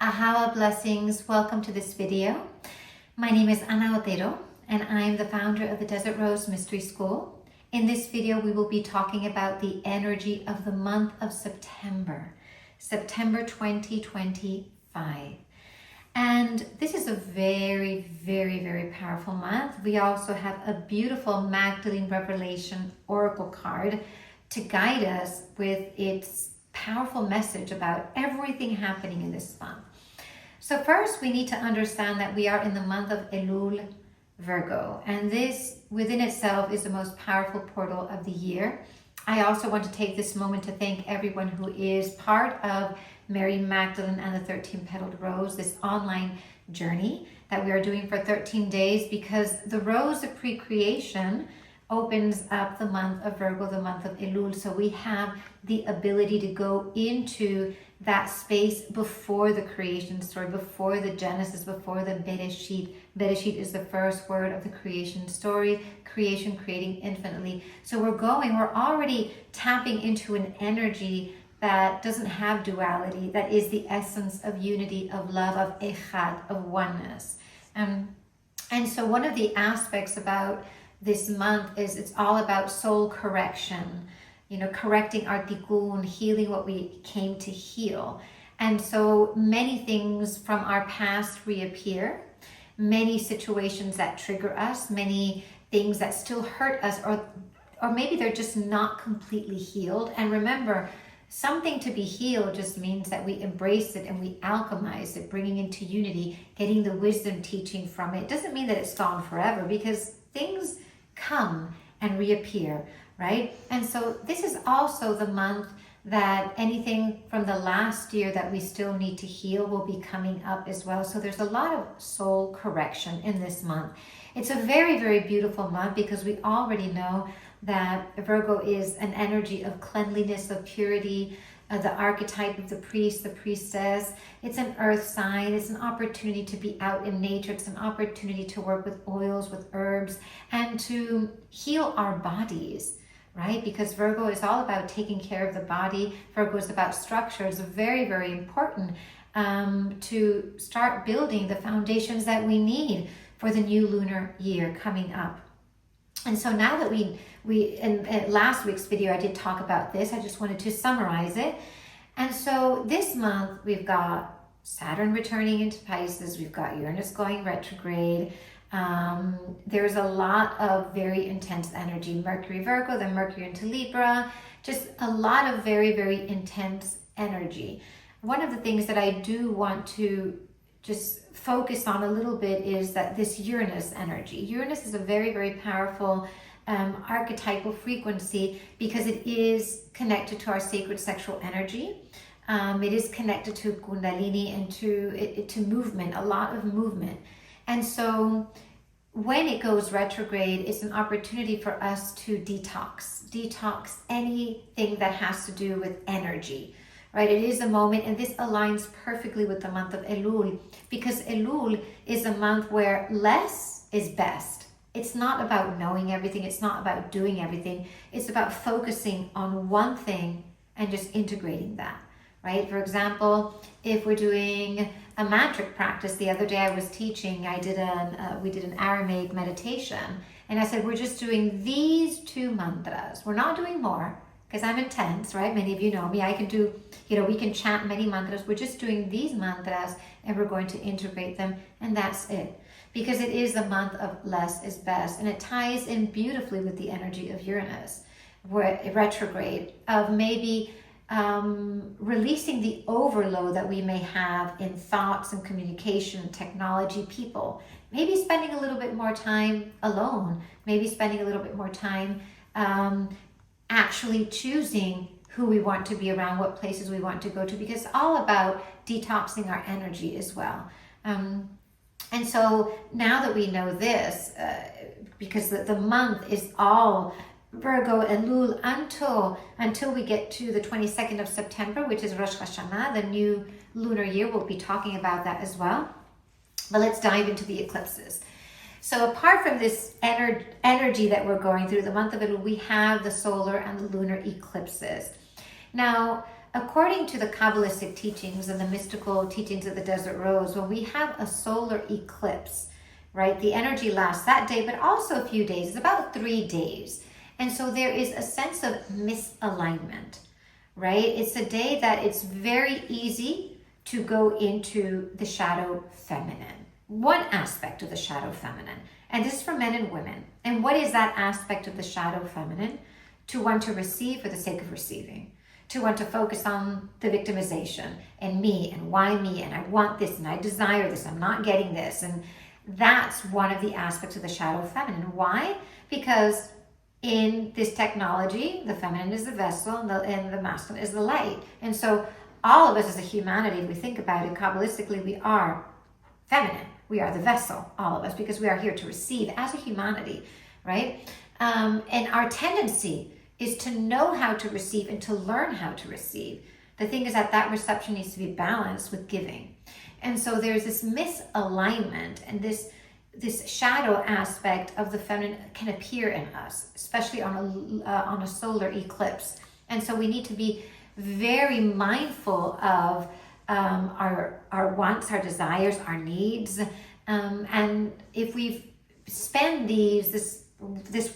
AHAVA blessings, welcome to this video. My name is Ana Otero and I am the founder of the Desert Rose Mystery School. In this video, we will be talking about the energy of the month of September 2025. And this is a very, very powerful month. We also have a beautiful Magdalene Revelation Oracle card to guide us with its powerful message about everything happening in this month. So first, we need to understand that we are in the month of Elul, Virgo, and this within itself is the most powerful portal of the year. I also want to take this moment to thank everyone who is part of Mary Magdalene and the 13-Petaled Rose, this online journey that we are doing for 13 days, because the Rose of Pre-Creation opens up the month of Virgo, the month of Elul. So we have the ability to go into that space before the creation story, before the Genesis, before the Bereshit. Bereshit is the first word of the creation story, creation, creating infinitely. So we're already tapping into an energy that doesn't have duality, that is the essence of unity, of love, of echad, of oneness. And so one of the aspects about this month is it's all about soul correction, correcting our tikkun, healing what we came to heal. And so many things from our past reappear, many situations that trigger us, many things that still hurt us, or maybe they're just not completely healed. And remember, something to be healed just means that we embrace it and we alchemize it, bringing into unity, getting the wisdom teaching from it. It doesn't mean that it's gone forever, because things come and reappear, right? And so this is also the month that anything from the last year that we still need to heal will be coming up as well. So there's a lot of soul correction in this month. It's a very beautiful month because we already know that Virgo is an energy of cleanliness, of purity, the archetype of the priest, the priestess. It's an earth sign. It's an opportunity to be out in nature. It's an opportunity to work with oils, with herbs, and to heal our bodies, right? Because Virgo is all about taking care of the body. Virgo is about structure. It's very important to start building the foundations that we need for the new lunar year coming up. And so now that we in last week's video, I did talk about this. I just wanted to summarize it. And so this month, we've got Saturn returning into Pisces. We've got Uranus going retrograde. There's a lot of very intense energy. Mercury Virgo, then Mercury into Libra. Just a lot of very intense energy. One of the things that I do want to just focus on a little bit is that this Uranus energy. Uranus is a very powerful archetypal frequency because it is connected to our sacred sexual energy. It is connected to Kundalini and to movement, a lot of movement. And so when it goes retrograde, it's an opportunity for us to detox anything that has to do with energy. Right, it is a moment, and this aligns perfectly with the month of Elul, because Elul is a month where less is best. It's not about knowing everything. It's not about doing everything. It's about focusing on one thing and just integrating that, right? For example, if we're doing a mantric practice, the other day I was teaching, we did an Aramaic meditation, and I said, we're just doing these 2 mantras. We're not doing more, because I'm intense, right? Many of you know me. I can do, we can chant many mantras. We're just doing these mantras and we're going to integrate them, and that's it. Because it is the month of less is best, and it ties in beautifully with the energy of Uranus, retrograde, of maybe releasing the overload that we may have in thoughts and communication, technology, people. Maybe spending a little bit more time alone. Maybe spending a little bit more time actually choosing who we want to be around, what places we want to go to, because it's all about detoxing our energy as well. And so now that we know this, because the month is all Virgo and Elul until we get to the 22nd of September, which is Rosh Hashanah, the new lunar year. We'll be talking about that as well. But let's dive into the eclipses. So apart from this energy that we're going through, the month of Elul, we have the solar and the lunar eclipses. Now, according to the Kabbalistic teachings and the mystical teachings of the Desert Rose, when we have a solar eclipse, right, the energy lasts that day, but also a few days. It's about 3 days. And so there is a sense of misalignment, right? It's a day that it's very easy to go into the shadow feminine, one aspect of the shadow feminine. And this is for men and women. And what is that aspect of the shadow feminine? To want to receive for the sake of receiving, to want to focus on the victimization and me and why me and I want this and I desire this, I'm not getting this. And that's one of the aspects of the shadow feminine. Why? Because in this technology, the feminine is the vessel and the masculine is the light. And so all of us as a humanity, if we think about it Kabbalistically, we are feminine. We are the vessel, all of us, because we are here to receive as a humanity, right? And our tendency is to know how to receive and to learn how to receive. The thing is that reception needs to be balanced with giving. And so there's this misalignment, and this shadow aspect of the feminine can appear in us, especially on a solar eclipse. And so we need to be very mindful of our wants, our desires, our needs. And if we spend this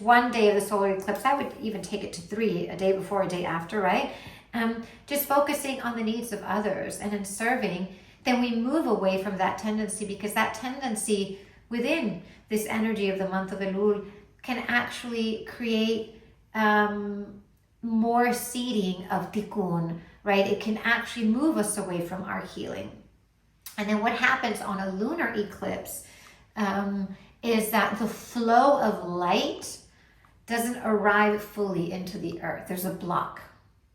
one day of the solar eclipse, I would even take it to 3, a day before, a day after, right? Just focusing on the needs of others and in serving, then we move away from that tendency, because that tendency within this energy of the month of Elul can actually create more seeding of tikkun, right? It can actually move us away from our healing. And then what happens on a lunar eclipse is that the flow of light doesn't arrive fully into the earth. There's a block,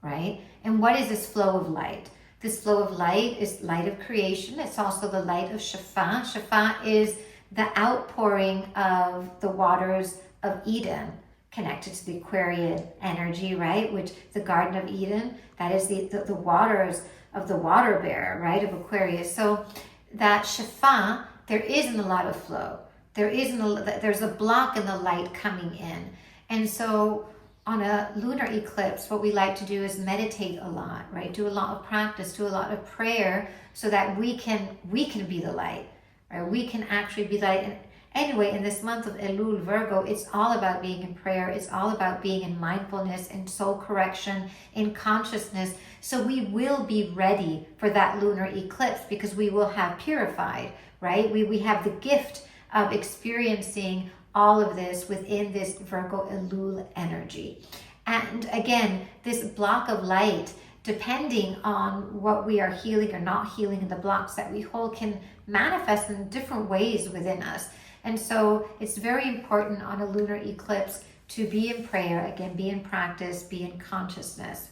right? And what is this flow of light? This flow of light is light of creation. It's also the light of Shapha. Shapha is the outpouring of the waters of Eden, connected to the Aquarian energy, right? Which the Garden of Eden, that is the waters of the water bearer, right? Of Aquarius. So that Shapha, there isn't a lot of flow. There's a block in the light coming in. And so on a lunar eclipse, what we like to do is meditate a lot, right? Do a lot of practice, do a lot of prayer, so that we can be the light, right? We can actually be light. And anyway, in this month of Elul, Virgo, it's all about being in prayer. It's all about being in mindfulness, in soul correction, in consciousness. So we will be ready for that lunar eclipse, because we will have purified, right? We have the gift of experiencing all of this within this Virgo Elul energy. And again, this block of light, depending on what we are healing or not healing, and the blocks that we hold, can manifest in different ways within us. And so it's very important on a lunar eclipse to be in prayer, again, be in practice, be in consciousness.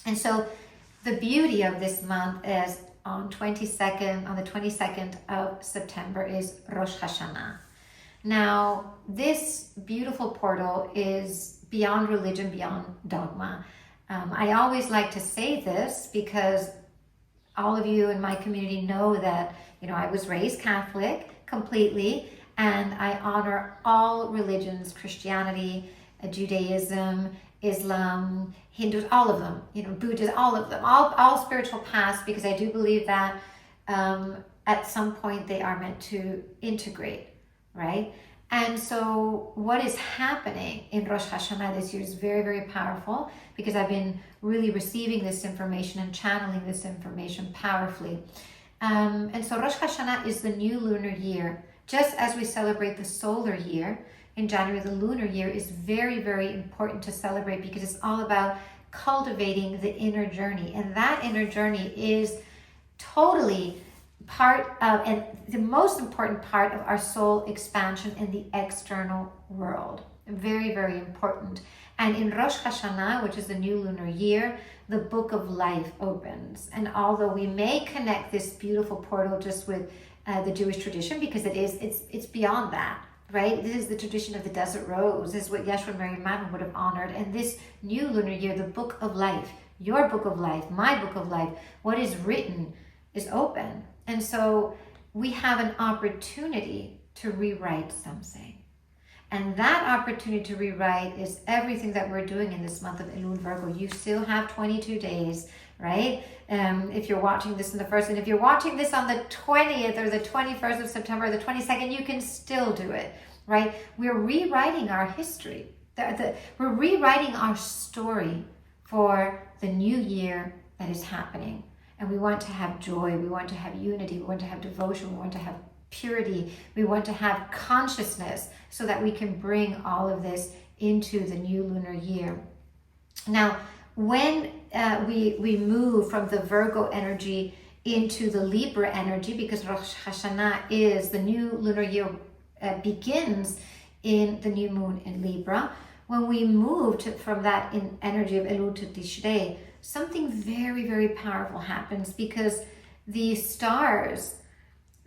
And so the beauty of this month is on the 22nd of September is Rosh Hashanah. Now, this beautiful portal is beyond religion, beyond dogma. I always like to say this because all of you in my community know that, I was raised Catholic completely, and I honor all religions, Christianity, Judaism, Islam, Hindus, all of them, Buddhism, all of them, all spiritual paths, because I do believe that at some point they are meant to integrate, right? And so what is happening in Rosh Hashanah this year is very, very powerful, because I've been really receiving this information and channeling this information powerfully. And so Rosh Hashanah is the new lunar year. Just as we celebrate the solar year in January, the lunar year is very, very important to celebrate, because it's all about cultivating the inner journey. And that inner journey is totally part of, and the most important part of, our soul expansion in the external world. Very, very important. And in Rosh Hashanah, which is the new lunar year, the book of life opens. And although we may connect this beautiful portal just with the Jewish tradition, because it's beyond that, right? This is the tradition of the Desert Rose. This is what Yeshua and Mary Magdalene would have honored. And this new lunar year, the book of life, your book of life, my book of life, what is written is open. And so we have an opportunity to rewrite something. And that opportunity to rewrite is everything that we're doing in this month of Elul Virgo. You still have 22 days, right? If you're watching this in the first, and if you're watching this on the 20th or the 21st of September or the 22nd, you can still do it, right? We're rewriting our history. We're rewriting our story for the new year that is happening. And we want to have joy, we want to have unity, we want to have devotion, we want to have purity, we want to have consciousness so that we can bring all of this into the new lunar year. Now, when we move from the Virgo energy into the Libra energy, because Rosh Hashanah is the new lunar year begins in the new moon in Libra. When we move from that in energy of Elul to Tishrei, something very, very powerful happens, because the stars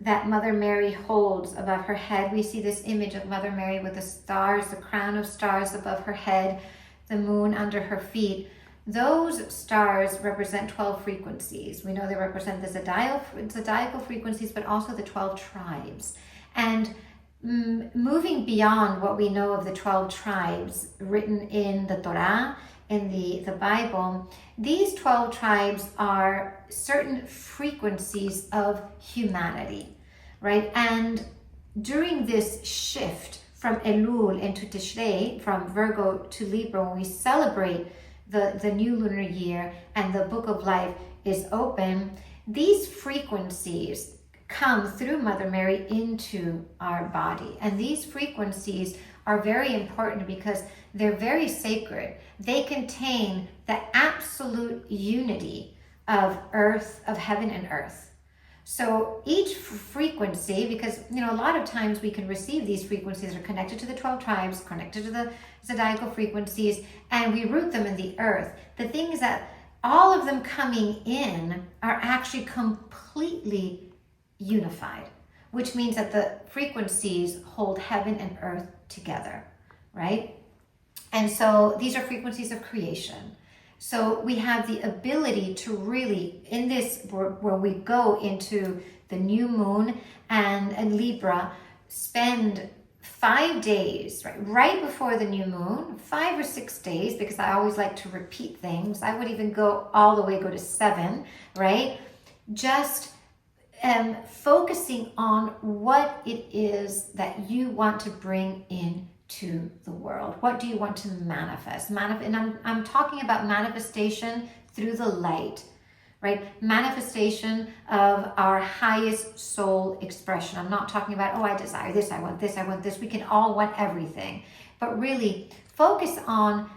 that Mother Mary holds above her head, we see this image of Mother Mary with the stars, the crown of stars above her head, the moon under her feet. Those stars represent 12 frequencies. We know they represent the zodiacal frequencies, but also the 12 tribes. And moving beyond what we know of the 12 tribes written in the Torah, in the Bible, these 12 tribes are certain frequencies of humanity, right? And during this shift from Elul into Tishrei, from Virgo to Libra, when we celebrate the new lunar year and the book of life is open, these frequencies come through Mother Mary into our body. And these frequencies are very important because they're very sacred. They contain the absolute unity of earth, of heaven and earth. So each frequency, because a lot of times we can receive these frequencies are connected to the 12 tribes, connected to the zodiacal frequencies, and we root them in the earth. The thing is that all of them coming in are actually completely unified, which means that the frequencies hold heaven and earth together, right? And so these are frequencies of creation. So we have the ability to really, in this, where we go into the new moon and Libra, spend 5 days, right before the new moon, 5 or 6 days, because I always like to repeat things. I would even go all the way, go to 7, right? Just focusing on what it is that you want to bring in to the world. What do you want to manifest? And I'm talking about manifestation through the light, right? Manifestation of our highest soul expression. I'm not talking about, I desire this, I want this, I want this. We can all want everything. But really focus on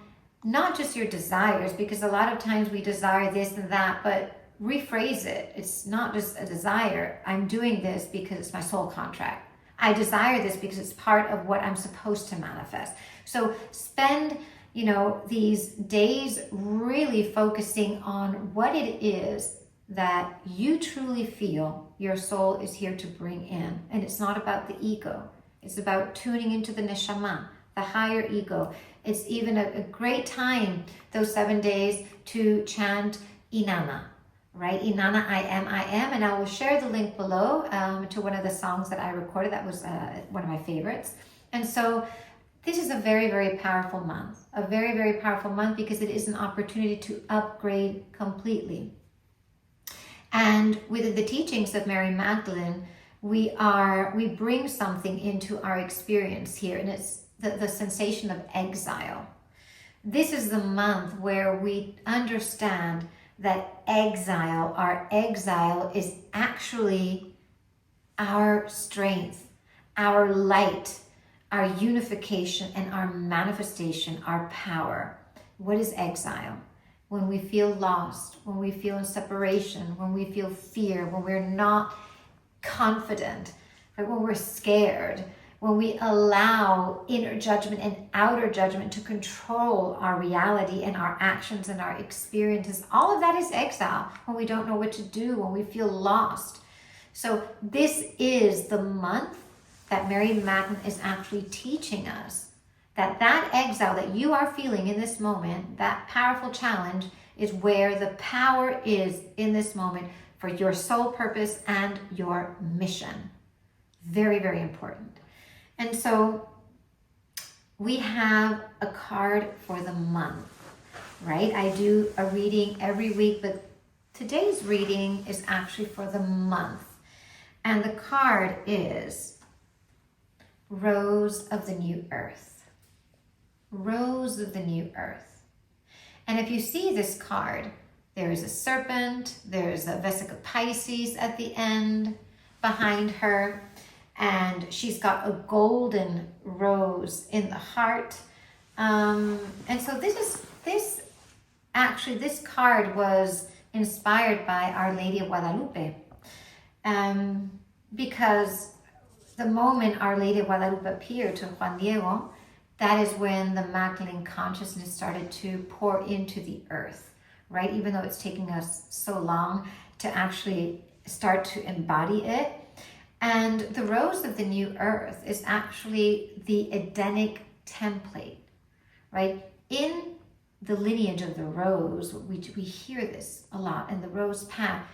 not just your desires, because a lot of times we desire this and that, but rephrase it. It's not just a desire. I'm doing this because it's my soul contract. I desire this because it's part of what I'm supposed to manifest. So spend, these days really focusing on what it is that you truly feel your soul is here to bring in. And it's not about the ego. It's about tuning into the neshama, the higher ego. It's even a great time, those 7 days, to chant Inanna. Right? Inanna, I am, and I will share the link below to one of the songs that I recorded. That was one of my favorites. And so this is a very, very powerful month, because it is an opportunity to upgrade completely. And within the teachings of Mary Magdalene, we bring something into our experience here, and it's the sensation of exile. This is the month where we understand that our exile is actually our strength, our light, our unification, and our manifestation, our power. What is exile? When we feel lost, when we feel in separation, when we feel fear, when we're not confident, right? When we're scared, when we allow inner judgment and outer judgment to control our reality and our actions and our experiences. All of that is exile. When we don't know what to do, when we feel lost. So this is the month that Mary Magdalene is actually teaching us that exile that you are feeling in this moment, that powerful challenge, is where the power is in this moment for your soul purpose and your mission. Very, very important. And so we have a card for the month, right? I do a reading every week, but today's reading is actually for the month. And the card is Rose of the New Earth. Rose of the New Earth. And if you see this card, there is a serpent, there's a Vesica Pisces at the end behind her, and she's got a golden rose in the heart. And so this card was inspired by Our Lady of Guadalupe, because the moment Our Lady of Guadalupe appeared to Juan Diego, that is when the Magdalene consciousness started to pour into the earth, right? Even though it's taking us so long to actually start to embody it. And the Rose of the New Earth is actually the Edenic template, right? In the lineage of the rose, we hear this a lot in the rose path.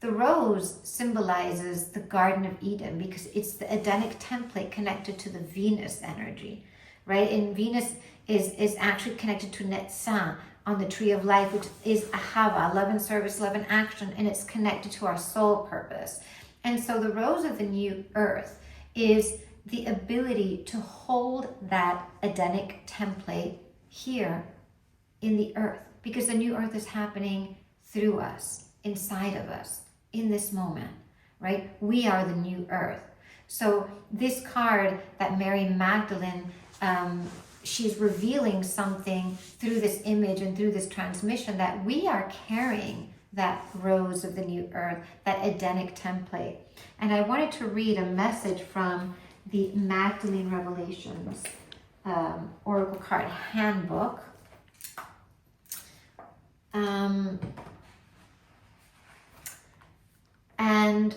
The rose symbolizes the Garden of Eden because it's the Edenic template connected to the Venus energy, right? And Venus is actually connected to Netzah on the Tree of Life, which is AHAVA, love and service, love and action, and it's connected to our soul purpose. And so the Rose of the New Earth is the ability to hold that Edenic template here in the earth, because the new earth is happening through us, inside of us, in this moment, right? We are the new earth. So this card that Mary Magdalene, she's revealing something through this image and through this transmission, that we are carrying that Rose of the New Earth, that Edenic template. And I wanted to read a message from the Magdalene Revelations Oracle Card Handbook. And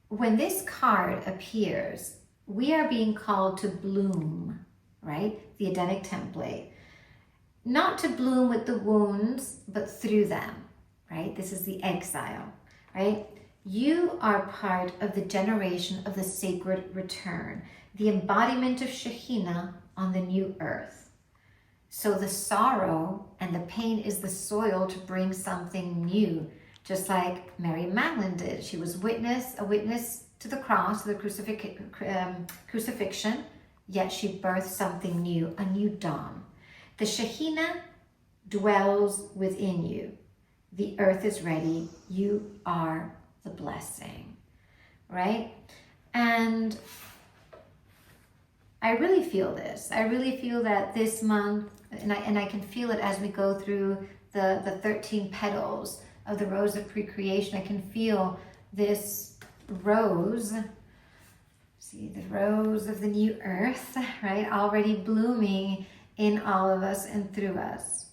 when this card appears, we are being called to bloom, right? The Edenic template. Not to bloom with the wounds, but through them, right? This is the exile, right? You are part of the generation of the sacred return, the embodiment of Shekhinah on the new earth. So the sorrow and the pain is the soil to bring something new, just like Mary Magdalene did. She was a witness to the cross, to the crucifixion, yet she birthed something new, a new dawn. The Shekhinah dwells within you. The earth is ready. You are the blessing, right? And I really feel this. I really feel that this month, and I can feel it as we go through the 13 petals of the Rose of Pre-Creation. I can feel this rose, see the Rose of the New Earth, right? Already blooming in all of us and through us.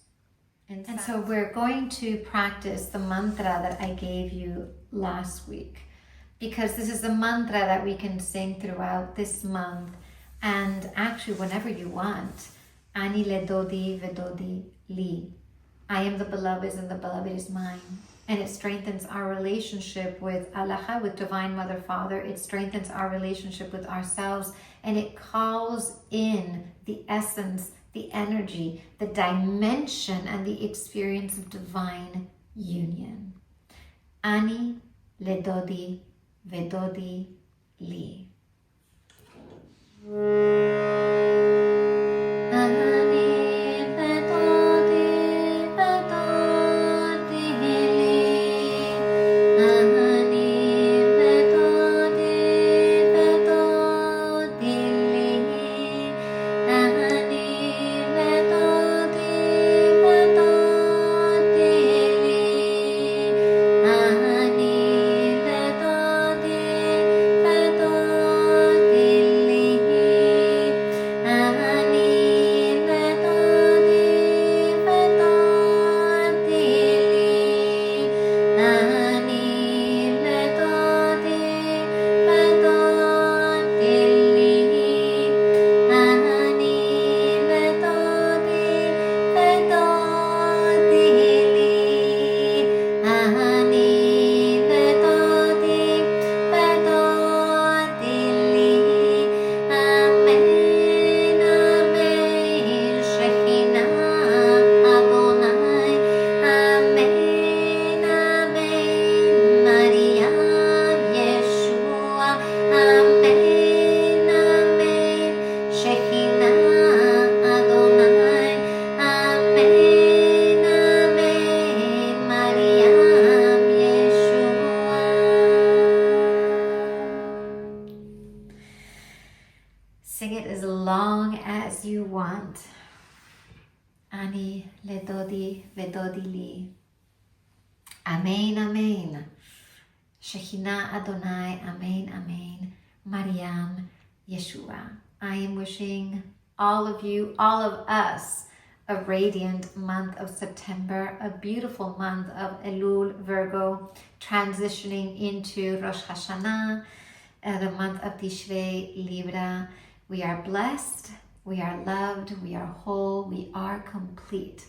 And so we're going to practice the mantra that I gave you last week, because this is the mantra that we can sing throughout this month, and actually whenever you want. Ani le dodi vedodi li. I am the beloved and the beloved is mine. And it strengthens our relationship with Allah, with Divine Mother Father. It strengthens our relationship with ourselves, and it calls in the essence, the energy, the dimension, and the experience of divine union. Ani le dodi vedodi li. want. Ani le dodi vedodi li. Amen, amen. Shekhinah Adonai, amen, amen. Mariam, Yeshua. I am wishing all of you, all of us, a radiant month of September, a beautiful month of Elul, Virgo, transitioning into Rosh Hashanah, the month of Tishrei, Libra. We are blessed, we are loved, we are whole, we are complete.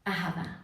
AHAVA.